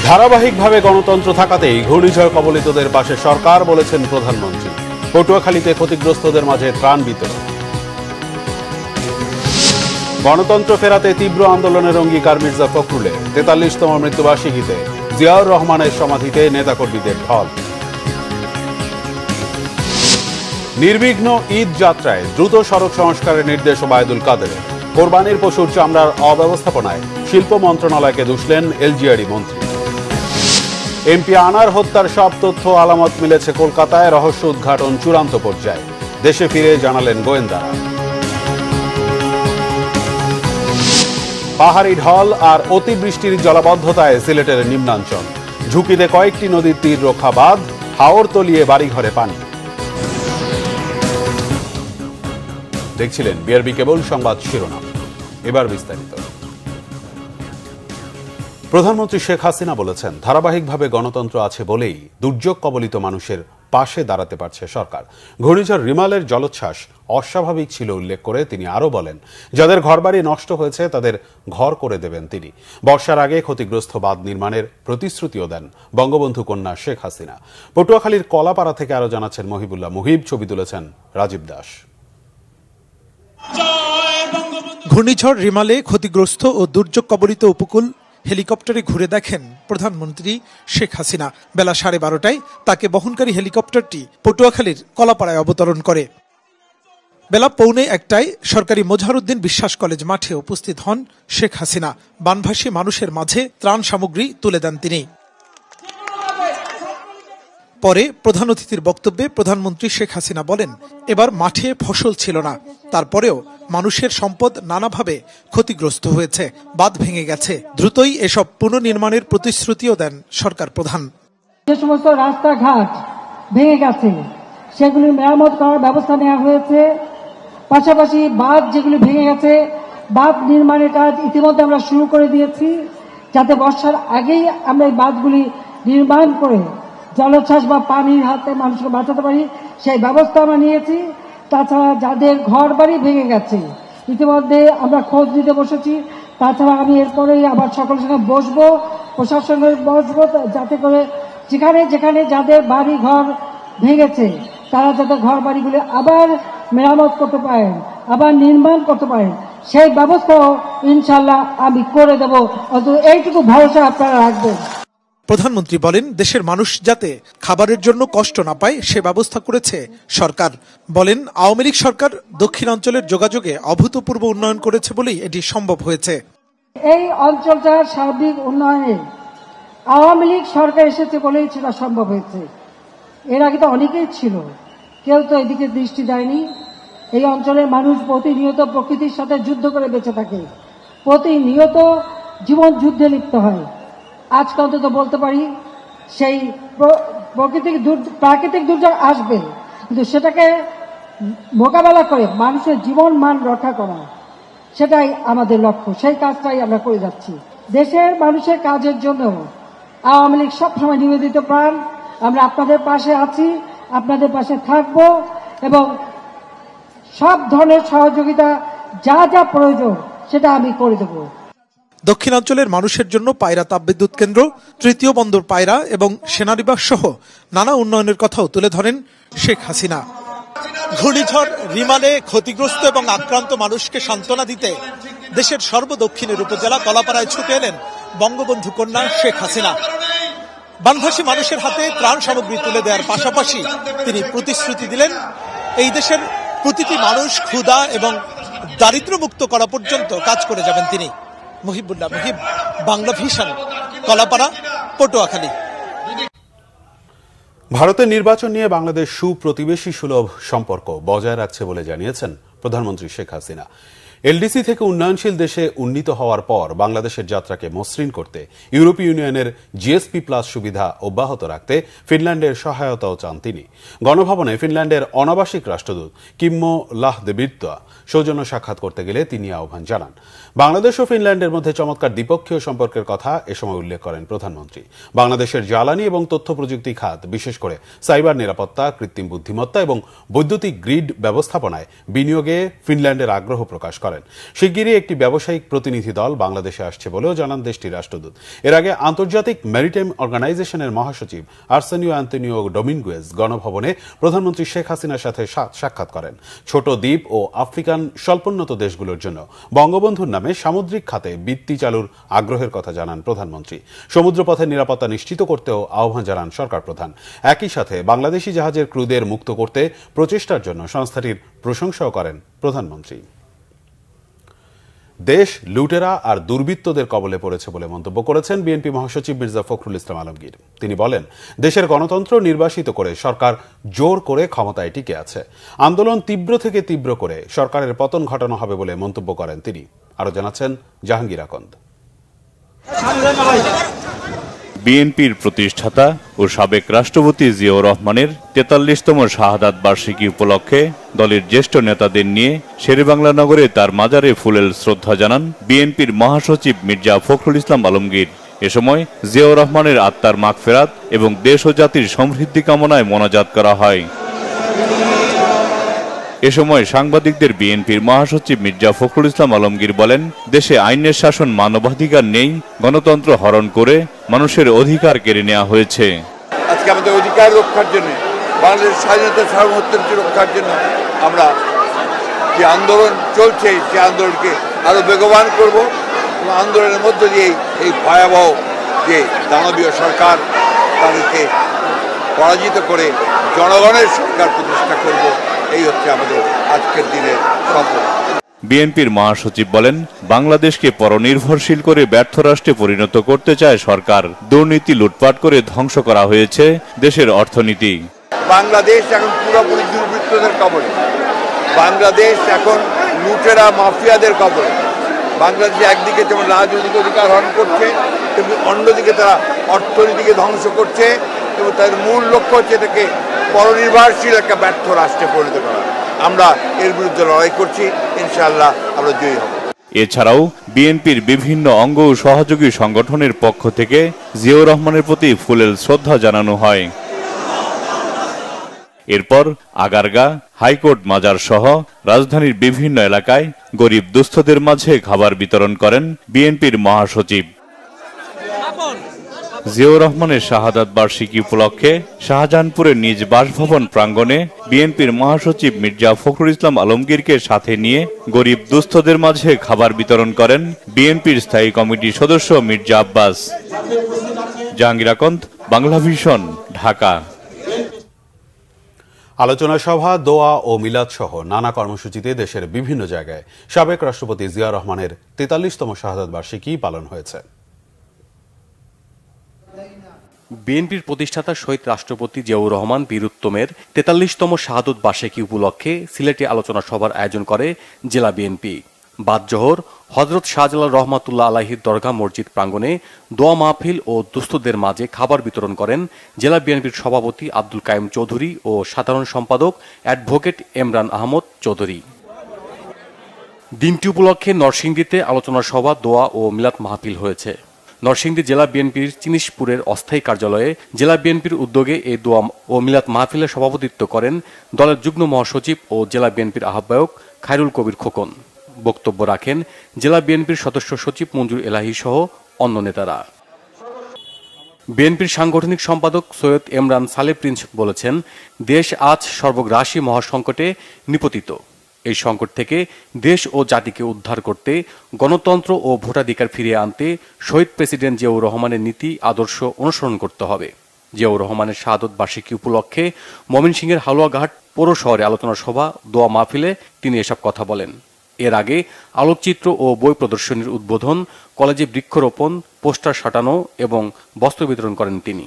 ধারাবাহিকভাবে গণতন্ত্র থাকাতেই ঘূর্ণিঝড় কবলিতদের পাশে সরকার, বলেছেন প্রধানমন্ত্রী। পটুয়াখালীতে ক্ষতিগ্রস্তদের মাঝে ত্রাণ বিতরণ। গণতন্ত্র ফেরাতে তীব্র আন্দোলনের অঙ্গীকার মির্জা ফখরুলের। ৪৩তম মৃত্যুবার্ষিকীতে জিয়াউর রহমানের সমাধিতে নেতাকর্মীদের ঢল। নির্বিঘ্ন ঈদ যাত্রায় দ্রুত সড়ক সংস্কারের নির্দেশ ওবায়দুল কাদেরের। কোরবানির পশুর চামড়ার অব্যবস্থাপনায় শিল্প মন্ত্রণালয়কে দুষলেন এলজিআরই মন্ত্রী। এমপি আনার হত্যার সব তথ্য আলামত মিলেছে কলকাতায়, রহস্য উদ্ঘাটন চূড়ান্ত পর্যায়ে। দেশে ফিরে জানালেন গোয়েন্দারা। পাহাড়ি ঢল আর অতিবৃষ্টির জলাবদ্ধতায় সিলেটের নিম্নাঞ্চল। ঝুঁকিতে কয়েকটি নদীর তীর রক্ষা বাঁধ, হাওর তলিয়ে বাড়িঘরে পানি। দেখছিলেন বিআরবি কেবল সংবাদ শিরোনাম, এবার বিস্তারিত। প্রধানমন্ত্রী শেখ হাসিনা বলেছেন, ধারাবাহিকভাবে গণতন্ত্র আছে বলেই দুর্যোগ কবলিত মানুষের পাশে দাঁড়াতে পারছে সরকার। ঘূর্ণিঝড় রিমালের জলোচ্ছ্বাস অস্বাভাবিক ছিল উল্লেখ করে তিনি আরও বলেন, যাদের ঘরবাড়ি নষ্ট হয়েছে তাদের ঘর করে দেবেন তিনি। বর্ষার আগে ক্ষতিগ্রস্ত বাঁধ নির্মাণের প্রতিশ্রুতিও দেন বঙ্গবন্ধু কন্যা শেখ হাসিনা। পটুয়াখালীর কলাপাড়া থেকে আরও জানাচ্ছেন মহিবুল্লাহ মুহিব, ছবি তুলেছেন রাজীব দাস। ঘূর্ণিঝড় রিমালে ক্ষতিগ্রস্ত ও দুর্যোগ কবলিত উপকূল হেলিকপ্টারে ঘুরে দেখেন প্রধানমন্ত্রী শেখ হাসিনা। বেলা 12:30টায় তাকে বহনকারী হেলিকপ্টারটি পটুয়াখালীর কলাপাড়ায় অবতরণ করে। বেলা 12:45টায় সরকারি মোজাহারউদ্দিন বিশ্বাস কলেজ মাঠে উপস্থিত হন শেখ হাসিনা। বানভাসী মানুষের মাঝে ত্রাণ সামগ্রী তুলে দেন তিনি। পরে প্রধান অতিথির বক্তব্যে প্রধানমন্ত্রী শেখ হাসিনা বলেন, এবার মাঠে ফসল ছিল না, তারপরেও মানুষের সম্পদ নানাভাবে ক্ষতিগ্রস্ত হয়েছে, বাঁধ ভেঙে গেছে। দ্রুতই এসব পুনর্নির্মাণের প্রতিশ্রুতিও দেন সরকার প্রধান। যে সমস্ত রাস্তাঘাট ভেঙে গেছে সেগুলি মেরামত করার ব্যবস্থা নেওয়া হয়েছে। পাশাপাশি বাঁধ যেগুলি ভেঙে গেছে, বাঁধ নির্মাণের কাজ ইতিমধ্যে আমরা শুরু করে দিয়েছি, যাতে বর্ষার আগেই আমরা এই বাঁধগুলি নির্মাণ করে জলোচ্ছ্বাস বা পানির হাতে মানুষকে বাঁচাতে পারি, সেই ব্যবস্থা আমরা নিয়েছি। তাছাড়া যাদের ঘর বাড়ি ভেঙে গেছে ইতিমধ্যে আমরা খোঁজ নিতে বসেছি। তাছাড়া আমি এরপরেই আবার সকলের সঙ্গে বসবো, প্রশাসনের বসবো, যাতে করে যেখানে যেখানে যাদের বাড়ি ঘর ভেঙেছে তারা যাতে ঘর বাড়িগুলি আবার মেরামত করতে পারেন, আবার নির্মাণ করতে পারেন, সেই ব্যবস্থাও ইনশাল্লাহ আমি করে দেব। অন্তত এইটুকু ভরসা আপনারা রাখবেন। প্রধানমন্ত্রী বলেন, দেশের মানুষ যাতে খাবারের জন্য কষ্ট না পায় সে ব্যবস্থা করেছে সরকার। বলেন, আওয়ামী লীগ সরকার দক্ষিণাঞ্চলের যোগাযোগে অভূতপূর্ব উন্নয়ন করেছে বলেই এটি সম্ভব হয়েছে। এই অঞ্চলটার সার্বিক উন্নয়নে আওয়ামী লীগ সরকার এসেছে বলেই সেটা সম্ভব হয়েছে। এর আগে তো অনেকেই ছিল, কেউ তো এদিকে দৃষ্টি দেয়নি। এই অঞ্চলের মানুষ প্রতিনিয়ত প্রকৃতির সাথে যুদ্ধ করে বেঁচে থাকে, প্রতিনিয়ত জীবন যুদ্ধে লিপ্ত হয়। আজকে অন্তত বলতে পারি সেই প্রাকৃতিক দুর্যোগ আসবে, কিন্তু সেটাকে মোকাবেলা করে মানুষের জীবন মান রক্ষা করা, সেটাই আমাদের লক্ষ্য। সেই কাজটাই আমরা করে যাচ্ছি। দেশের মানুষের কাজের জন্য আওয়ামী লীগ সবসময় নিবেদিত প্রাণ। আমরা আপনাদের পাশে আছি, আপনাদের পাশে থাকব এবং সব ধরনের সহযোগিতা যা যা প্রয়োজন সেটা আমি করে দেব। দক্ষিণাঞ্চলের মানুষের জন্য পায়রা তাপবিদ্যুৎ কেন্দ্র, তৃতীয় বন্দর পায়রা এবং সেনানিবাস সহ নানা উন্নয়নের কথাও তুলে ধরেন শেখ হাসিনা। ঘূর্ণিঝড় রিমালে ক্ষতিগ্রস্ত এবং আক্রান্ত মানুষকে সান্ত্বনা দিতে দেশের সর্বদক্ষিণের উপজেলা কলাপাড়ায় ছুটে এলেন বঙ্গবন্ধু কন্যা শেখ হাসিনা। বানভাসী মানুষের হাতে ত্রাণ সামগ্রী তুলে দেওয়ার পাশাপাশি তিনি প্রতিশ্রুতি দিলেন, এই দেশের প্রতিটি মানুষ ক্ষুধা এবং দারিদ্র্যমুক্ত করা পর্যন্ত কাজ করে যাবেন তিনি। মহিবুল্লাহ মুহিব, বাংলা ভিশন, কলাপাড়া, পটুয়াখালী। ভারতের নির্বাচন নিয়ে বাংলাদেশ সুপ্রতিবেশী সুলভ সম্পর্ক বজায় রাখছে বলে জানিয়েছেন প্রধানমন্ত্রী শেখ হাসিনা। এলডিসি থেকে উন্নয়নশীল দেশে উন্নীত হওয়ার পর বাংলাদেশের যাত্রাকে মসৃণ করতে ইউরোপীয় ইউনিয়নের জিএসপি প্লাস সুবিধা অব্যাহত রাখতে ফিনল্যান্ডের সহায়তাও চান তিনি। গণভবনে ফিনল্যান্ডের অনাবাসিক রাষ্ট্রদূত কিম্মো লাহদেবিত্তা সৌজন্য সাক্ষাৎ করতে গেলে তিনি আহ্বান জানান। বাংলাদেশ ও ফিনল্যান্ডের মধ্যে চমৎকার দ্বিপক্ষীয় সম্পর্কের কথা এ সময় উল্লেখ করেন প্রধানমন্ত্রী। বাংলাদেশের জ্বালানি এবং তথ্য প্রযুক্তি খাত, বিশেষ করে সাইবার নিরাপত্তা, কৃত্রিম বুদ্ধিমত্তা এবং বৈদ্যুতিক গ্রিড ব্যবস্থাপনায় বিনিয়োগে ফিনল্যান্ডের আগ্রহ প্রকাশ করেন। করেন। শিগগিরই একটি ব্যবসায়িক প্রতিনিধি দল বাংলাদেশে আসছে বলেও জানান দেশটির রাষ্ট্রদূত। এর আগে আন্তর্জাতিক ম্যারিটাইম অর্গানাইজেশনের মহাসচিব আর্সেনিও আন্তোনিও ডোমিঙ্গুয়েজ গণভবনে প্রধানমন্ত্রী শেখ হাসিনার সাথে সাক্ষাৎ করেন। ছোট দ্বীপ ও আফ্রিকান স্বল্পোন্নত দেশগুলোর জন্য বঙ্গবন্ধুর নামে সামুদ্রিক খাতে বৃত্তি চালুর আগ্রহের কথা জানান প্রধানমন্ত্রী। সমুদ্রপথের নিরাপত্তা নিশ্চিত করতেও আহ্বান জানান সরকার প্রধান। একই সাথে বাংলাদেশি জাহাজের ক্রুদের মুক্ত করতে প্রচেষ্টার জন্য সংস্থাটির প্রশংসাও করেন প্রধানমন্ত্রী। দেশ লুটেরা আর দুর্বৃত্তদের কবলে পড়েছে বলে মন্তব্য করেছেন বিএনপি মহাসচিব মির্জা ফখরুল ইসলাম আলমগীর। তিনি বলেন, দেশের গণতন্ত্র নির্বাসিত করে সরকার জোর করে ক্ষমতায় টিকে আছে। আন্দোলন তীব্র থেকে তীব্র করে সরকারের পতন ঘটানো হবে বলে মন্তব্য করেন তিনি। আরো জানাচ্ছেন জাহাঙ্গীর আকন্দ। বিএনপির প্রতিষ্ঠাতা ও সাবেক রাষ্ট্রপতি জিয়াউর রহমানের ৪৩তম শাহাদাত বার্ষিকী উপলক্ষে দলের জ্যেষ্ঠ নেতাদের নিয়ে শেরেবাংলা নগরে তার মাজারে ফুলেল শ্রদ্ধা জানান বিএনপির মহাসচিব মির্জা ফখরুল ইসলাম আলমগীর। এ সময় জিয়াউর রহমানের আত্মার মাগফিরাত এবং দেশ ও জাতির সমৃদ্ধি কামনায় মোনাজাত করা হয়। এ সময় সাংবাদিকদের বিএনপির মহাসচিব মির্জা ফখরুল ইসলাম আলমগীর বলেন, দেশে আইনের শাসন মানবাধিকার নেই, গণতন্ত্র হরণ করে মানুষের অধিকার কেড়ে নেওয়া হয়েছে। আজকে আমাদের অধিকার রক্ষার জন্য, বাংলাদেশের স্বাধীনতা সার্বভৌমত্ব রক্ষার জন্য আমরা যে আন্দোলন চলছে সে আন্দোলনকে আরো বেগবান করব এবং আন্দোলনের মধ্য দিয়ে এই ভয়াবহ যে দানবীয় সরকার তাদেরকে পরাজিত করে জনগণের সরকার প্রতিষ্ঠা করব। এই হচ্ছে আমাদের আজকের দিনের শপথ। বিএনপির মহাসচিব বলেন, বাংলাদেশকে পরনির্ভরশীল করে ব্যর্থ রাষ্ট্রে পরিণত করতে চায় সরকার। দুর্নীতি লুটপাট করে ধ্বংস করা হয়েছে দেশের অর্থনীতি। বাংলাদেশ এখন পুরোপুরি দুর্বৃত্তদের কবলে, বাংলাদেশ এখন লুটেরা মাফিয়াদের কবলে। বাংলাদেশে একদিকে যেমন রাজনৈতিক অধিকার হরণ করছে, তেমনি অন্যদিকে তারা অর্থনীতিকে ধ্বংস করছে এবং তাদের মূল লক্ষ্য হচ্ছে এটাকে পরনির্ভরশীল একটা ব্যর্থ রাষ্ট্রে পরিণত করা। আমরা এর বিরুদ্ধে লড়াই করছি, ইনশাআল্লাহ আমরা জয়ী হব। এছাড়াও বিএনপির বিভিন্ন অঙ্গ ও সহযোগী সংগঠনের পক্ষ থেকে জিয়াউর রহমানের প্রতি ফুলেল শ্রদ্ধা জানানো হয়। এরপর আগারগা, হাইকোর্ট মাজার সহ রাজধানীর বিভিন্ন এলাকায় গরিব দুস্থদের মাঝে খাবার বিতরণ করেন বিএনপির মহাসচিব। জিয়াউর রহমানের শাহাদাত বার্ষিকী উপলক্ষে শাহজাহানপুরের নিজ বাসভবন প্রাঙ্গণে বিএনপির মহাসচিব মির্জা ফখরুল ইসলাম আলমগীরকে সাথে নিয়ে গরিব দুস্থদের মাঝে খাবার বিতরণ করেন বিএনপির স্থায়ী কমিটির সদস্য মির্জা আব্বাস। জাহাঙ্গীর আকন্দ, বাংলা ভিশন, ঢাকা। আলোচনা সভা, দোয়া ও মিলাদ সহ নানা কর্মসূচিতে দেশের বিভিন্ন জায়গায় সাবেক রাষ্ট্রপতি জিয়াউর রহমানের ৪৩তম শাহাদাত বার্ষিকী পালন হয়েছে। বিএনপির প্রতিষ্ঠাতা শহীদ রাষ্ট্রপতি জিয়াউর রহমান বীরুত্তমের ৪৩তম শাহাদত বার্ষিকী উপলক্ষে সিলেটে আলোচনা সভার আয়োজন করে জেলা বিএনপি। বাদ জোহর হযরত শাহজালাল রহমাতুল্লাহ আলাইহির দরগাহ মসজিদ প্রাঙ্গণে দোয়া মাহফিল ও দুস্থদের মাঝে খাবার বিতরণ করেন জেলা বিএনপির সভাপতি আব্দুল কাইম চৌধুরী ও সাধারণ সম্পাদক অ্যাডভোকেট এমরান আহমদ চৌধুরী। দিনটি উপলক্ষে নরসিংদীতে আলোচনা সভা, দোয়া ও মিলাদ মাহফিল হয়েছে। নরসিংদী জেলা বিএনপির চিনিশপুরের অস্থায়ী কার্যালয়ে জেলা বিএনপির উদ্যোগে এই দোয়া ও মিলাদ মাহফিলের সভাপতিত্ব করেন দলের যুগ্ম মহাসচিব ও জেলা বিএনপির আহ্বায়ক খায়রুল কবির খোকন। বক্তব্য রাখেন জেলা বিএনপির সদস্য সচিব মঞ্জুর এলাহি সহ অন্য নেতারা। বিএনপির সাংগঠনিক সম্পাদক সৈয়দ এমরান সালে প্রিন্স বলেছেন, দেশ আজ সর্বগ্রাসী মহাসংকটে নিপতিত। এই সংকট থেকে দেশ ও জাতিকে উদ্ধার করতে, গণতন্ত্র ও ভোটাধিকার ফিরিয়ে আনতে শহীদ প্রেসিডেন্ট জিয়াউর রহমানের নীতি আদর্শ অনুসরণ করতে হবে। জিয়াউর রহমানের শাহাদত বার্ষিকী উপলক্ষে ময়মনসিংহের হালুয়াঘাট পৌর শহরে আলোচনা সভা, দোয়া মাহফিলে তিনি এসব কথা বলেন। এর আগে আলোকচিত্র ও বই প্রদর্শনীর উদ্বোধন, কলেজে বৃক্ষরোপণ, পোস্টার সাঁটানো এবং বস্ত্র বিতরণ করেন তিনি।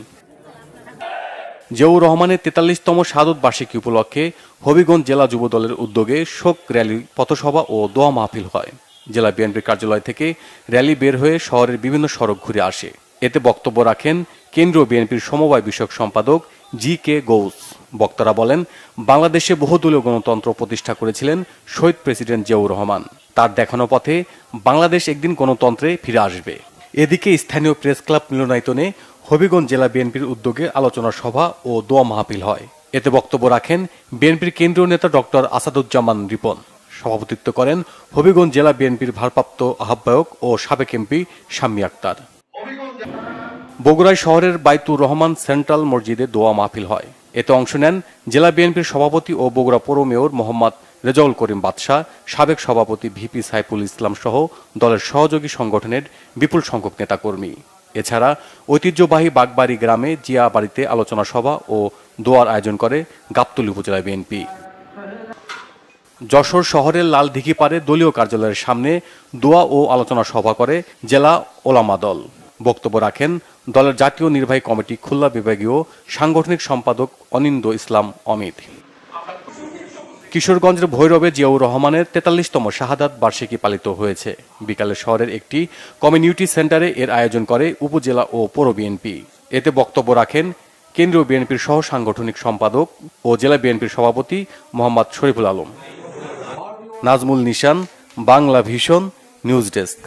জিয়াউর রহমানের ৪৩তম শাহাদত বার্ষিকী উপলক্ষে হবিগঞ্জ জেলা যুব দলের উদ্যোগে শোক র্যালি, পথসভা ও দোয়া মাহফিল হয়। জেলা বিএনপির কার্যালয় থেকে র্যালি বের হয়ে শহরের বিভিন্ন সড়ক ঘুরে আসে। এতে বক্তব্য রাখেন কেন্দ্রীয় বিএনপির সমবায় বিষয়ক সম্পাদক জি.কে. গৌস। বক্তারা বলেন, বাংলাদেশে বহুদলীয় গণতন্ত্র প্রতিষ্ঠা করেছিলেন শহীদ প্রেসিডেন্ট জিয়াউর রহমান। তার দেখানো পথে বাংলাদেশ একদিন গণতন্ত্রে ফিরে আসবে। এদিকে স্থানীয় প্রেস ক্লাব মিলনায়তনে হবিগঞ্জ জেলা বিএনপির উদ্যোগে আলোচনা সভা ও দোয়া মাহফিল হয়। এতে বক্তব্য রাখেন বিএনপির কেন্দ্রীয় নেতা ডক্টর আসাদুজ্জামান রিপন। সভাপতিত্ব করেন হবিগঞ্জ জেলা বিএনপির ভারপ্রাপ্ত আহ্বায়ক ও সাবেক এমপি শাম্মী আক্তার। বগুড়ায় শহরের বাইতুর রহমান সেন্ট্রাল মসজিদে দোয়া মাহফিল হয়। এতে অংশ নেন জেলা বিএনপির সভাপতি ও বগুড়া পৌর মেয়র মোহাম্মদ রেজাউল করিম বাদশাহ, সাবেক সভাপতি ভিপি সাইফুল ইসলাম সহ দলের সহযোগী সংগঠনের বিপুল সংখ্যক নেতাকর্মী। এছাড়া ঐতিহ্যবাহী বাগবাড়ি গ্রামে জিয়া বাড়িতে আলোচনা সভা ও দোয়ার আয়োজন করে গাবতলী উপজেলা বিএনপি। যশোর শহরের লালদিঘি পাড়ে দলীয় কার্যালয়ের সামনে দোয়া ও আলোচনা সভা করে জেলা ওলামা দল। বক্তব্য রাখেন দলের জাতীয় নির্বাহী কমিটি খুলনা বিভাগীয় সাংগঠনিক সম্পাদক অনিন্দ ইসলাম অমিত। কিশোরগঞ্জের ভৈরবে জিয়াউর রহমানের ৪৩তম শাহাদাত বার্ষিকী পালিত হয়েছে। বিকালে শহরের একটি কমিউনিটি সেন্টারে এর আয়োজন করে উপজেলা ও পৌর বিএনপি। এতে বক্তব্য রাখেন কেন্দ্রীয় বিএনপির সহ সাংগঠনিক সম্পাদক ও জেলা বিএনপির সভাপতি Mohammad Shariful Alam. Nazmul Nishan, Bangla vision, news desk.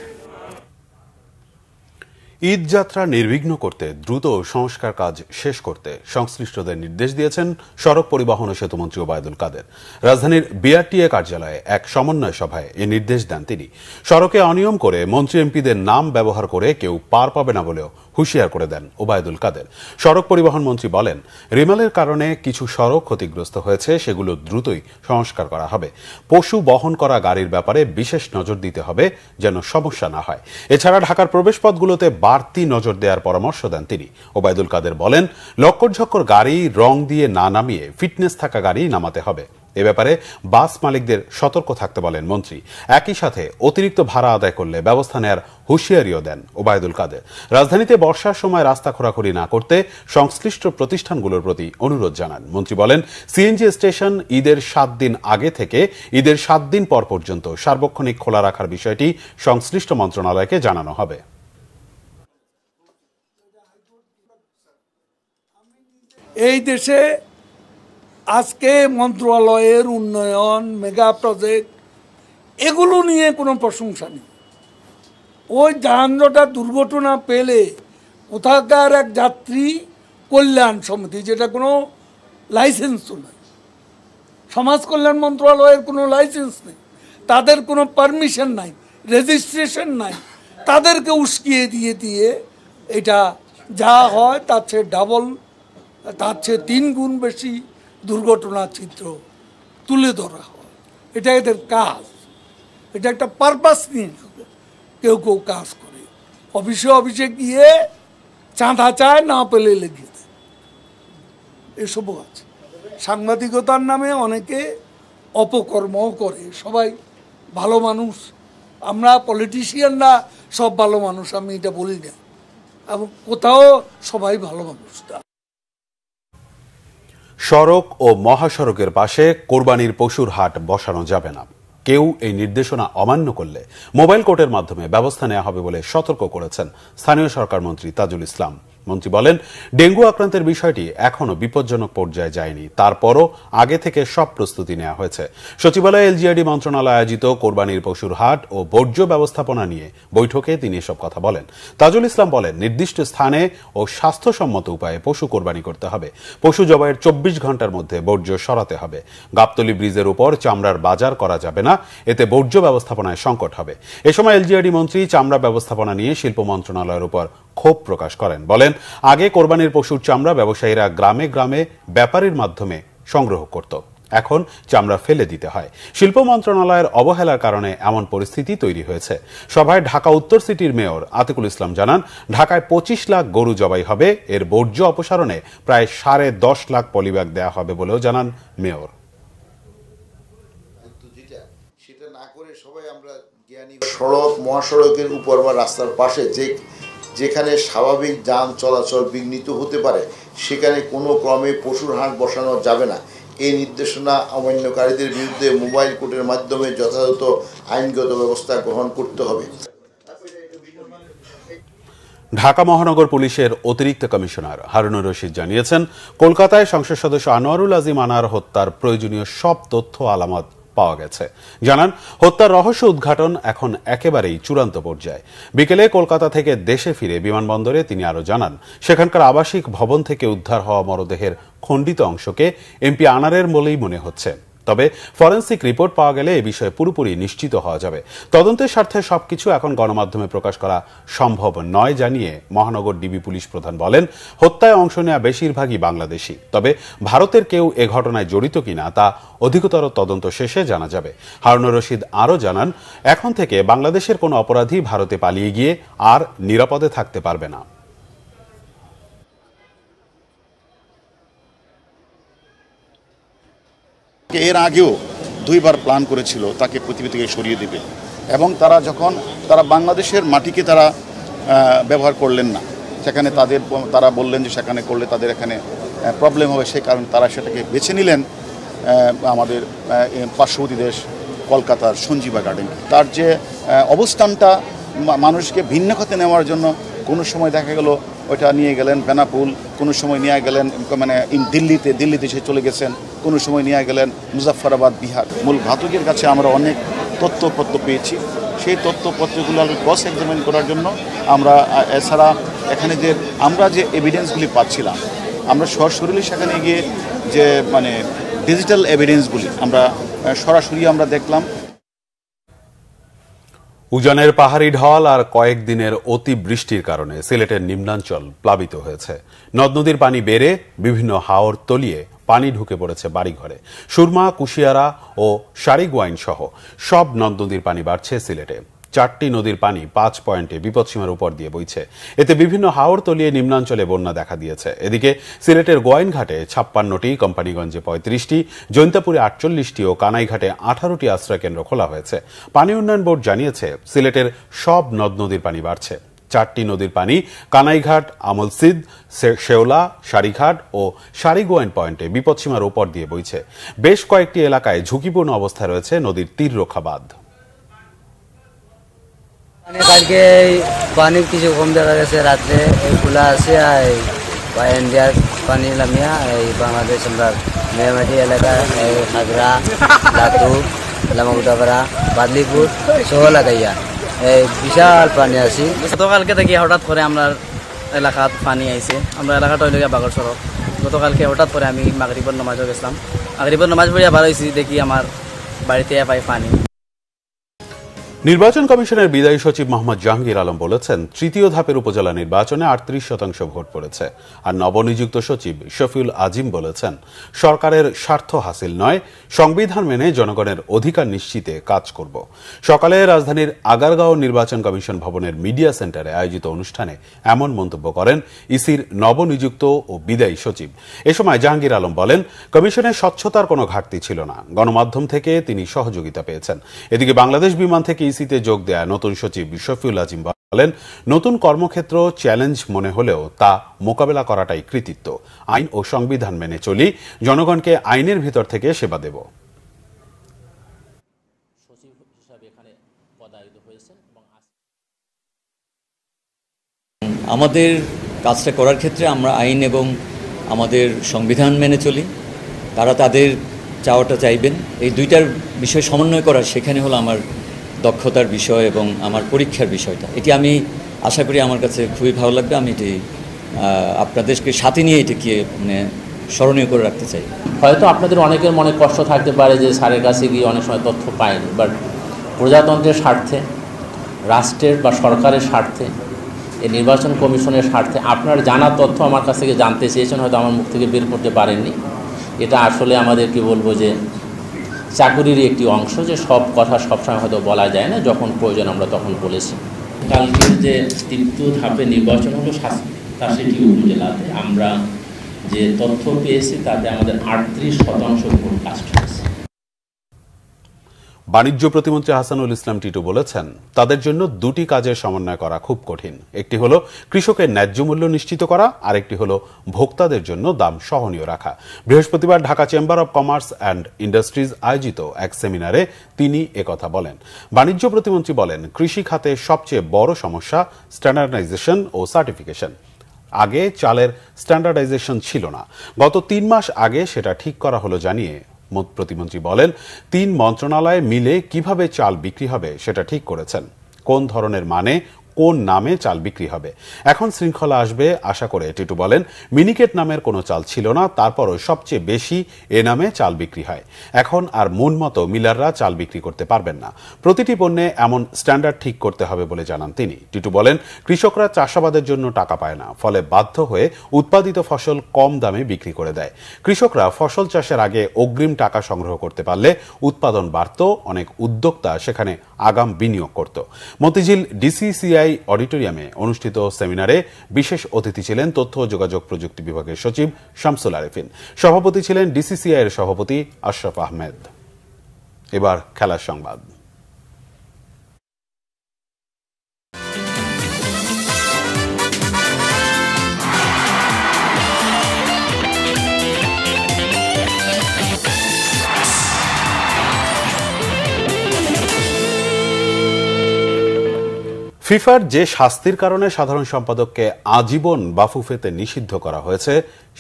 Eid যাত্রা নির্বিঘ্ন করতে দ্রুত সংস্কার কাজ শেষ করতে সংশ্লিষ্টদের নির্দেশ দিয়েছেন সড়ক পরিবহন ও সেতুমন্ত্রী ওবায়দুল কাদের। রাজধানীর বিআরটিএ কার্যালয়ে এক সমন্বয় সভায় এ নির্দেশ দেন তিনি। সড়কে অনিয়ম করে মন্ত্রী এমপিদের নাম ব্যবহার করে কেউ পার পাবে না বলেও হুঁশিয়ার করে দেন ওবায়দুল কাদের। সড়ক পরিবহন মন্ত্রী বলেন, রিমালের কারণে কিছু সড়ক ক্ষতিগ্রস্ত হয়েছে, সেগুলো দ্রুতই সংস্কার করা হবে। পশু বহন করা গাড়ির ব্যাপারে বিশেষ নজর দিতে হবে যেন সমস্যা না হয়। এছাড়া ঢাকার প্রবেশপথগুলোতে বাড়তি নজর দেওয়ার পরামর্শ দেন তিনি। ওবায়দুল কাদের বলেন, লক্করঝক্কর গাড়ি রং দিয়ে না নামিয়ে ফিটনেস থাকা গাড়ি নামাতে হবে। এ ব্যাপারে বাস মালিকদের সতর্ক থাকতে বলেন মন্ত্রী। একই সাথে অতিরিক্ত ভাড়া আদায় করলে ব্যবস্থা নেয়ার হুঁশিয়ারিও দেন ওবায়দুল কাদের। রাজধানীতে বর্ষার সময় রাস্তা খোঁড়াখুড়ি না করতে সংশ্লিষ্ট প্রতিষ্ঠানগুলোর প্রতি অনুরোধ জানান মন্ত্রী। বলেন, সিএনজি স্টেশন ঈদের 7 দিন আগে থেকে ঈদের 7 দিন পর পর্যন্ত সার্বক্ষণিক খোলা রাখার বিষয়টি সংশ্লিষ্ট মন্ত্রণালয়কে জানানো হবে। এই দেশে আজকে মন্ত্রণালয়ের উন্নয়ন, মেগা প্রজেক্ট, এগুলো নিয়ে কোনো প্রশংসা নেই। ওই যানজটা দুর্ঘটনা পেলে কোথাকার এক যাত্রী কল্যাণ সমিতি, যেটা কোনো লাইসেন্স নয়, সমাজ কল্যাণ মন্ত্রণালয়ের কোনো লাইসেন্স নেই, তাদের কোনো পারমিশন নাই, রেজিস্ট্রেশন নাই, তাদেরকে উস্কিয়ে দিয়ে এটা যা হয় তার চেয়ে ডাবল, তার চেয়ে 3 গুণ বেশি দুর্ঘটনার চিত্র তুলে ধরা হয়। এটা এদের কাজ, এটা একটা পারপাস নিয়ে কেউ কেউ কাজ করে। অফিসে গিয়ে চাঁদা চায়, না পেলে লেগে দেয়, এসবও আছে। সাংবাদিকতার নামে অনেকে অপকর্মও করে। সবাই ভালো মানুষ, আমরা পলিটিশিয়ানরা সব ভালো মানুষ, আমি এটা বলি না, এবং কোথাও সবাই ভালো মানুষ না। সড়ক ও মহাসড়কের পাশে কোরবানির পশুর হাট বসানো যাবে না। কেউ এই নির্দেশনা অমান্য করলে মোবাইল কোর্টের মাধ্যমে ব্যবস্থা নেওয়া হবে বলে সতর্ক করেছেন স্থানীয় সরকার মন্ত্রী তাজুল ইসলাম। মন্ত্রী বলেন, ডেঙ্গু আক্রান্তের বিষয়টি এখনো বিপজ্জনক পর্যায়ে যায়নি, তারপরও আগে থেকে সব প্রস্তুতি নেওয়া হয়েছে। সচিবালয়ে এলজিআইডি মন্ত্রণালয় আয়োজিত কোরবানির পশুর হাট ও বর্জ্য ব্যবস্থাপনা নিয়ে বৈঠকে তিনি এসব কথা বলেন। তাজুল ইসলাম বলেন, নির্দিষ্ট স্থানে ও স্বাস্থ্যসম্মত উপায়ে পশু কোরবানি করতে হবে। পশু জবাইয়ের 24 ঘন্টার মধ্যে বর্জ্য সরাতে হবে। গাবতলী ব্রিজের উপর চামড়ার বাজার করা যাবে না, এতে বর্জ্য ব্যবস্থাপনায় সংকট হবে। এ সময় এলজিআইডি মন্ত্রী চামড়া ব্যবস্থাপনা নিয়ে শিল্প মন্ত্রণালয়ের উপর ক্ষোভ প্রকাশ করেন। বলেন, আগে কোরবানির পশুর চামড়া ব্যবসায়ীরা গ্রামে গ্রামে ব্যাপারীর মাধ্যমে সংগ্রহ করত, এখন চামড়া ফেলে দিতে হয়। শিল্প মন্ত্রণালয়ের অবহেলার কারণে এমন পরিস্থিতি তৈরি হয়েছে। সভায় ঢাকা উত্তর সিটির মেয়র আতিকুল ইসলাম জানান, ঢাকায় 25 লাখ গরু জবাই হবে। এর বর্জ্য অপসারণে প্রায় 10.5 লাখ পলিব্যাগ দেওয়া হবে বলেও জানান মেয়র। সড়ক, মহাসড়কের উপর বা রাস্তার পাশে যেখানে স্বাভাবিক যান চলাচল বিঘ্নিত হতে পারে, সেখানে কোনো ক্রমে পশুর হাট বসানো যাবে না। এই নির্দেশনা অমান্যকারীদের বিরুদ্ধে মোবাইল কোর্টের মাধ্যমে যথাযথ আইনগত ব্যবস্থা গ্রহণ করতে হবে। ঢাকা মহানগর পুলিশের অতিরিক্ত কমিশনার হারুনুর রশিদ জানিয়েছেন, কলকাতায় সংসদ সদস্য আনোয়ারুল আজিম আনার হত্যার প্রয়োজনীয় সব তথ্য আলামত পাওয়া গেছে। জানান, হত্যার রহস্য উদ্ঘাটন এখন একেবারেই চূড়ান্ত পর্যায়ে। বিকেলে কলকাতা থেকে দেশে ফিরে বিমানবন্দরে তিনি আরো জানান, সেখানকার আবাসিক ভবন থেকে উদ্ধার হওয়া মরদেহের খণ্ডিত অংশকে এমপি আনারের বলেই মনে হচ্ছে। তবে ফরেনসিক রিপোর্ট পাওয়া গেলে এ বিষয়ে পুরোপুরি নিশ্চিত হওয়া যাবে। তদন্তের স্বার্থে সবকিছু এখন গণমাধ্যমে প্রকাশ করা সম্ভব নয় জানিয়ে মহানগর ডিবি পুলিশ প্রধান বলেন, হত্যায় অংশ নেওয়া বেশিরভাগই বাংলাদেশি। তবে ভারতের কেউ এ ঘটনায় জড়িত কিনা তা অধিকতর তদন্ত শেষে জানা যাবে। হারুনুর রশিদ আরও জানান, এখন থেকে বাংলাদেশের কোনো অপরাধী ভারতে পালিয়ে গিয়ে আর নিরাপদে থাকতে পারবে না। এর আগেও 2 বার প্ল্যান করেছিল তাকে পৃথিবী থেকে সরিয়ে দিবে, এবং তারা বাংলাদেশের মাটিকে তারা ব্যবহার করলেন না। সেখানে তারা বললেন যে সেখানে করলে তাদের এখানে প্রবলেম হবে, সেই কারণে তারা সেটাকে বেছে নিলেন আমাদের পার্শ্ববর্তী দেশ কলকাতার সঞ্জীবা গার্ডেন। তার যে অবস্থানটা মানুষকে ভিন্ন খাতে নেওয়ার জন্য, কোনো সময় দেখা গেল ওইটা নিয়ে গেলেন বেনাপুল, কোনো সময় নিয়ে গেলেন মানে দিল্লিতে সে চলে গেছেন, কোনো সময় নিয়ে গেলেন মুজাফফরাবাদ, বিহার। মূল ঘাতকের কাছে আমরা অনেক তথ্যপত্র পেয়েছি। সেই তথ্যপত্রগুলো ক্রস এক্সামিন করার জন্য আমরা এছাড়া এখানে আমরা যে এভিডেন্সগুলি পাচ্ছিলাম, আমরা সরাসরি সেখানে গিয়ে যে মানে ডিজিটাল এভিডেন্সগুলি আমরা সরাসরি আমরা দেখলাম। উজানের পাহাড়ি ঢল আর কয়েকদিনের অতি বৃষ্টির কারণে সিলেটের নিম্নাঞ্চল প্লাবিত হয়েছে। নদ নদীর পানি বেড়ে বিভিন্ন হাওর তলিয়ে পানি ঢুকে পড়েছে বাড়িঘরে। সুরমা, কুশিয়ারা ও সারিগোয়াইন সহ সব নদ নদীর পানি বাড়ছে সিলেটে। 4টি নদীর পানি 5 পয়েন্টে বিপদসীমার উপর দিয়ে বইছে। এতে বিভিন্ন হাওর তলিয়ে নিম্নাঞ্চলে বন্যা দেখা দিয়েছে। এদিকে সিলেটের গোয়াইনঘাটে 56টি, কোম্পানিগঞ্জে 35টি, জৈন্তাপুরে 48টি ও কানাইঘাটে 18টি আশ্রয়কেন্দ্র খোলা হয়েছে। পানি উন্নয়ন বোর্ড জানিয়েছে, সিলেটের সব নদ নদীর পানি বাড়ছে। 4টি নদীর পানি কানাইঘাট, আমলসিদ, শেওলা, সারিঘাট ও সারিগোয়াইন পয়েন্টে বিপদসীমার উপর দিয়ে বইছে। বেশ কয়েকটি এলাকায় ঝুঁকিপূর্ণ অবস্থায় রয়েছে নদীর তীর রক্ষা বাঁধ। কালকে পানি কিছু কম দেখা গেছে, রাত্রে খোলা আছে। ইন্ডিয়ার পানি নামিয়া এই বাংলাদেশ আমরা মেয়ামাটি এলাকা, খাগড়া, লাতু, লামাগুটাপাড়া, বাদলিপুর সহ লাগাইয়া এই বিশাল পানি আছে। গতকালকে থেকে হঠাৎ করে আমরা এলাকাত পানি আইছে। আমরা এলাকাটা হইল বাগর সড়ক। গতকালকে হঠাৎ করে আমি মাগরিবের নামাজও গেছিলাম। মাগরিবের নামাজ পড়িয়া বার হয়েছি, দেখি আমার বাড়িতে পাই পানি। নির্বাচন কমিশনের বিদায়ী সচিব মোহাম্মদ জাহাঙ্গীর আলম বলেছেন, ৩য় ধাপের উপজেলা নির্বাচনে ৩৮% ভোট পড়েছে। আর নবনিযুক্ত সচিব শফিউল আজিম বলেছেন, সরকারের স্বার্থ হাসিল নয়, সংবিধান মেনে জনগণের অধিকার নিশ্চিতে কাজ করব। সকালে রাজধানীর আগারগাঁও নির্বাচন কমিশন ভবনের মিডিয়া সেন্টারে আয়োজিত অনুষ্ঠানে এমন মন্তব্য করেন ইসির নবনিযুক্ত ও বিদায়ী সচিব। এ সময় জাহাঙ্গীর আলম বলেন, কমিশনের স্বচ্ছতার কোনো ঘাটতি ছিল না, গণমাধ্যম থেকে তিনি সহযোগিতা পেয়েছেন। এদিকে বাংলাদেশ বিমান থেকে ইসিতে যোগ দেয়া নতুন সচিব শফিউল আজিম বলেন, নতুন কর্মক্ষেত্র চ্যালেঞ্জ মনে হলেও তা মোকাবেলা করাটাই কৃতিত্ব। আইন ও সংবিধান মেনে চলি, জনগণকে আইনের ভিতর থেকে সেবা দেব। আমাদের কাজটা করার ক্ষেত্রে আমরা আইন এবং আমাদের সংবিধান মেনে চলি। তারা তাদের চাওয়াটা চাইবেন, এই দুইটার বিষয় সমন্বয় করা সেখানে হলো আমার দক্ষতার বিষয় এবং আমার পরীক্ষার বিষয়টা। এটি আমি আশা করি আমার কাছে খুবই ভালো লাগবে। আমি এটি আপনাদেরকে সাথে নিয়ে এটাকে মানে স্মরণীয় করে রাখতে চাই। হয়তো আপনাদের অনেকের মনে কষ্ট থাকতে পারে যে স্যারের কাছে গিয়ে অনেক সময় তথ্য পায়নি, বাট প্রজাতন্ত্রের স্বার্থে, রাষ্ট্রের বা সরকারের স্বার্থে, এই নির্বাচন কমিশনের স্বার্থে আপনার জানা তথ্য আমার কাছ থেকে জানতে চেয়েছেন, হয়তো আমার মুখ থেকে বের করতে পারেননি। এটা আসলে আমাদের কি বলবো যে চাকুরির একটি অংশ, যে সব কথা সবসময় হয়তো বলা যায় না, যখন প্রয়োজন আমরা তখন বলেছি। কালকের যে ৩য় ধাপে নির্বাচন হলো তার সেটি উপজেলাতে আমরা যে তথ্য পেয়েছি তাতে আমাদের ৩৮% ভোট কাস্ট হয়েছে। বাণিজ্য প্রতিমন্ত্রী হাসানুল ইসলাম টিটু বলেছেন, তাদের জন্য দুটি কাজের সমন্বয় করা খুব কঠিন। একটি হলো কৃষকের ন্যায্য মূল্য নিশ্চিত করা, আর একটি হলো ভোক্তাদের জন্য দাম সহনীয় রাখা। বৃহস্পতিবার Dhaka chamber of commerce and industries আয়োজিত এক সেমিনারে তিনি একথা বলেন। বাণিজ্য প্রতিমন্ত্রী বলেন, কৃষি খাতে সবচেয়ে বড় সমস্যা স্ট্যান্ডার্ডাইজেশন ও সার্টিফিকেশন। আগে চালের স্ট্যান্ডার্ডাইজেশন ছিল না, গত ৩ মাস আগে সেটা ঠিক করা হলো জানিয়ে প্রতিমন্ত্রী বলেন, 3 মন্ত্রণালয় মিলে কিভাবে চাল বিক্রি হবে সেটা ঠিক করেছেন। কোন ধরনের মানে কোন নামে চাল বিক্রি হবে। এখন শৃঙ্খলা আসবে আশা করে টিটু বলেন, মিনিকেট নামের কোনো চাল ছিল না, তারপরও সবচেয়ে বেশি এ নামে চাল বিক্রি হয়। এখন আর মন মতো মিলাররা চাল বিক্রি করতে পারবেন না, প্রতিটি পণ্যে এমন স্ট্যান্ডার্ড ঠিক করতে হবে বলে জানান তিনি। টিটু বলেন, কৃষকরা চাষাবাদের জন্য টাকা পায় না, ফলে বাধ্য হয়ে উৎপাদিত ফসল কম দামে বিক্রি করে দেয়। কৃষকরা ফসল চাষের আগে অগ্রিম টাকা সংগ্রহ করতে পারলে উৎপাদন বাড়ত, অনেক উদ্যোক্তা সেখানে আগাম বিনিয়োগ করত। মতিঝিল ডিসিসিআই অডিটোরিয়ামে অনুষ্ঠিত সেমিনারে বিশেষ অতিথি ছিলেন তথ্য ও যোগাযোগ প্রযুক্তি বিভাগের সচিব শামসুল আরেফিন। সভাপতি ছিলেন ডিসিসিআই এর সভাপতি আশরাফ আহমেদ। এবার খেলার সংবাদ। ফিফার যে শাস্তির কারণে সাধারণ সম্পাদককে আজীবন বাফুফেতে নিষিদ্ধ করা হয়েছে,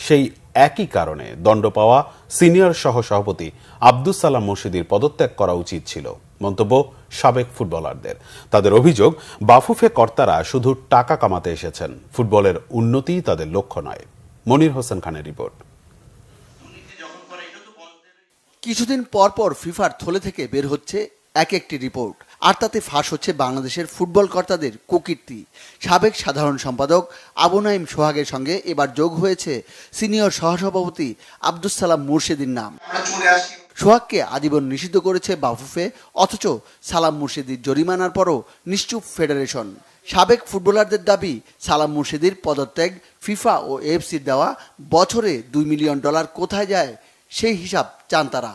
সেই একই কারণে দণ্ড পাওয়া সিনিয়র সহসভাপতি আব্দুস সালাম মুর্শিদির পদত্যাগ করা উচিত ছিল, মন্তব্য সাবেক ফুটবলারদের। তাদের অভিযোগ, বাফুফে কর্তারা শুধু টাকা কামাতে এসেছেন, ফুটবলের উন্নতি তাদের লক্ষ্য নয়। মনির হোসেন খানের রিপোর্ট। কিছুদিন পর পর ফিফার থলে থেকে বের হচ্ছে এক একটি রিপোর্ট, আর তাতে ফাঁস হচ্ছে বাংলাদেশের ফুটবল কর্তাদের কুকীর্তি। সাবেক সাধারণ সম্পাদক আবু নাইম সোহাগের সঙ্গে এবার যোগ হয়েছে সিনিয়র সহসভাপতি আব্দুস সালাম মুর্শিদির নাম। সোহাগকে আজীবন নিষিদ্ধ করেছে বাফুফে, অথচ সালাম মুর্শিদির জরিমানার পরও নিশ্চুপ ফেডারেশন। সাবেক ফুটবলারদের দাবি, সালাম মুর্শিদির পদত্যাগ ফিফা ও এএফসির দেওয়া বছরে $2 মিলিয়ন কোথায় যায় সেই হিসাব চান তারা।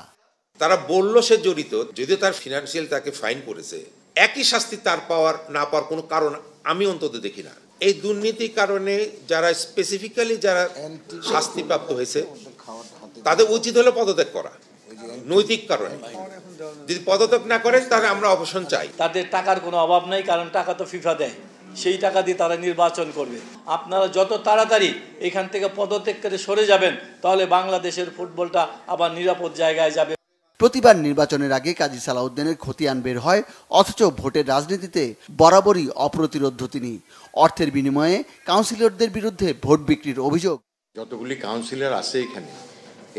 তারা বলল সে জড়িত, যদিও তার ফিনান্সিয়াল তাকে ফাইন করেছে, একই শাস্তি তার পাওয়ার না পাওয়ার কোনো কারণ আমি অন্তত দেখি না। এই দুর্নীতির কারণে যারা স্পেসিফিক্যালি যারা শাস্তিপ্রাপ্ত হয়েছে তাদের উচিত হলো পদত্যাগ করা, নৈতিক কারণে। যদি পদত্যাগ না করেন তাহলে আমরা অবসান চাই। তাদের টাকার কোনো অভাব নাই, কারণ টাকা তো ফিফা দেয়, সেই টাকা দিয়ে তারা নির্বাচন করবে। আপনারা যত তাড়াতাড়ি এখান থেকে পদত্যাগ করে সরে যাবেন, তাহলে বাংলাদেশের ফুটবলটা আবার নিরাপদ জায়গায় যাবে। প্রতিবার নির্বাচনের আগে কাজী সালাউদ্দিনের খতিয়ান বের হয়, অথচ ভোটের রাজনীতিতে বরাবরই অপ্রতিরোধ্য তিনি। অর্থের বিনিময়ে কাউন্সিলরদের বিরুদ্ধে ভোট বিক্রির অভিযোগ। যতগুলি কাউন্সিলর আছে এখানে,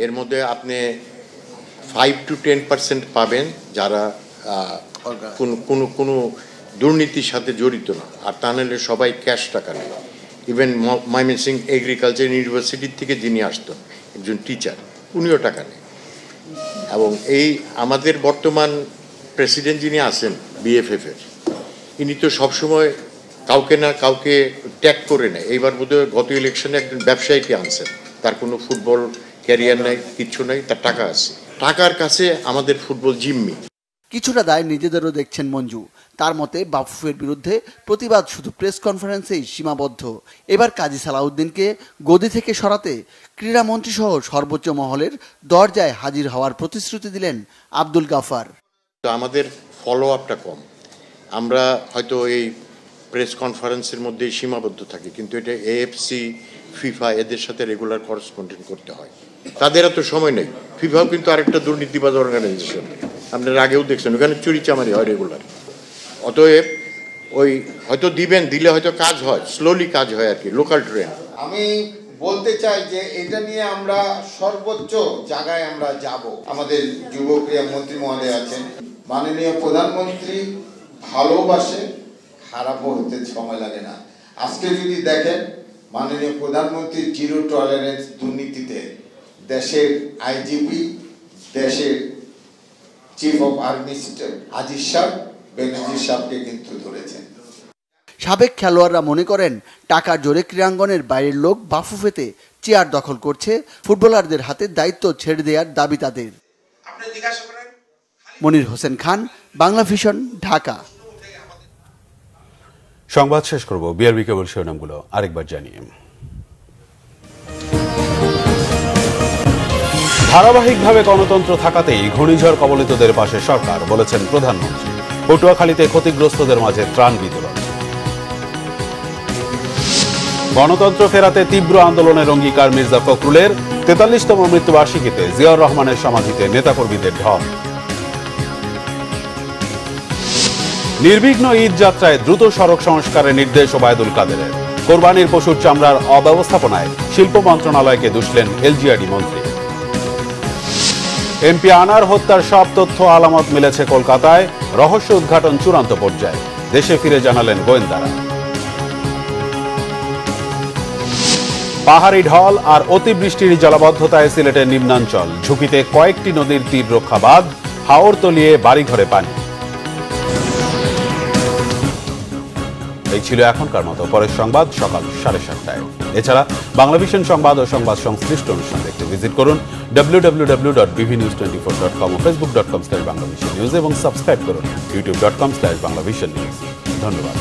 এর মধ্যে আপনি 5 to 10% পাবেন যারা কোনো দুর্নীতির সাথে জড়িত না, আর তা নাহলে সবাই ক্যাশ টাকা নেয়। ইভেন ময়মনসিংহ এগ্রিকালচার ইউনিভার্সিটির থেকে যিনি আসতেন, একজন টিচার, উনিও টাকা নেয়। এবং এই আমাদের বর্তমান প্রেসিডেন্ট যিনি আছেন বিএফএফ এর, ইনি তো সবসময় কাউকে না কাউকে ট্যাগ করে নেয়। এইবার বোধহয় গত ইলেকশনে একজন ব্যবসায়ীকে আনছেন, তার কোনো ফুটবল ক্যারিয়ার নাই, কিচ্ছু নাই, তার টাকা আছে। টাকার কাছে আমাদের ফুটবল জিম্মি। কিছুটা দায় নিজেদেরও দেখছেন মঞ্জু। তার মতে বাফুফের বিরুদ্ধে প্রতিবাদ শুধু প্রেস কনফারেন্সেই সীমাবদ্ধ। এবার কাজী সালাউদ্দিনকে গদি থেকে সরাতে ক্রীড়ামন্ত্রী সহ সর্বোচ্চ মহলের দরজায় হাজির হওয়ার প্রতিশ্রুতি দিলেন আব্দুল গাফার। আমাদের ফলো আপটা কম, আমরা হয়তো এই প্রেস কনফারেন্সের মধ্যেই সীমাবদ্ধ থাকি, কিন্তু এটা এএফসি ফিফা এদের সাথে রেগুলার করেসপন্ডেন্ট করতে হয়। তাদের এত সময় নেই। ফিফাও কিন্তু আরেকটা দুর্নীতিবাজ অর্গানাইজেশন, আপনারা আগেও দেখছেন, ওখানে চুরিচামারি হয় রেগুলার। অতএব ওই হয়তো দিলে হয়তো কাজ হয়, স্লোলি কাজ হয় আর কি, লোকাল ট্রেন। আমি বলতে চাই যে এটা নিয়ে আমরা সর্বোচ্চ জায়গায় আমরা যাব। আমাদের যুব ক্রীড়া মন্ত্রী মহোদয় আছেন, মাননীয় প্রধানমন্ত্রী ভালোবাসে, খারাপও হতে সময় লাগে না। আজকে যদি দেখেন মাননীয় প্রধানমন্ত্রী জিরো টলারেন্স দুর্নীতিতে দেশের আইজিপি, দেশের চিফ অফ আর্মি আজিজ সাহেব, বেনজির সাহেবকে কিন্তু ধরেছেন। সাবেক খেলোয়াড়রা মনে করেন টাকার জোরে ক্রীড়াঙ্গনের বাইরের লোক বাফুফেতে চেয়ার দখল করছে, ফুটবলারদের হাতে দায়িত্ব ছেড়ে দেওয়ার দাবি তাদের। মনির হোসেন খান, বাংলা ভিশন, ঢাকা। সংবাদ শেষ করব বিআরবি কেবল শিরোনামগুলো আরেকবার জানিয়ে। ধারাবাহিকভাবে গণতন্ত্র থাকাতেই ঘূর্ণিঝড় কবলিতদের পাশে সরকার, বলেছেন প্রধানমন্ত্রী। পটুয়াখালীতে ক্ষতিগ্রস্তদের মাঝে ত্রাণ বিতরণ। গণতন্ত্র ফেরাতে তীব্র আন্দোলনের অঙ্গীকার মির্জা ফখরুলের। ৪৩তম মৃত্যুবার্ষিকীতে জিয়াউর রহমানের সমাধিতে নেতাকর্মীদের ঢল। নির্বিঘ্ন ঈদ যাত্রায় দ্রুত সড়ক সংস্কারের নির্দেশ ওবায়দুল কাদেরের। কোরবানির পশুর চামড়ার অব্যবস্থাপনায় শিল্প মন্ত্রণালয়কে দুষলেন এলজিআরডি মন্ত্রী। এমপি আনার হত্যার সব তথ্য আলামত মিলেছে কলকাতায়, রহস্য উদ্ঘাটন চূড়ান্ত পর্যায়ে, দেশে ফিরে জানালেন গোয়েন্দারা। পাহাড়ি ঢল আর অতিবৃষ্টির জলাবদ্ধতায় সিলেটের নিম্নাঞ্চল, ঝুঁকিতে কয়েকটি নদীর তীর রক্ষা বাঁধ, হাওর তলিয়ে বাড়িঘরে পানি। এই ছিল এখনকার মতো, পরের সংবাদ সকাল 7:30টায়। এছাড়া বাংলাভিশন সংবাদ ও সংবাদ সংশ্লিষ্ট অনুষ্ঠান দেখতে ভিজিট করুন www.bvnews24.com ও facebook.com/banglavision news এবং সাবস্ক্রাইব করুন youtube.com/banglavision news। ধন্যবাদ।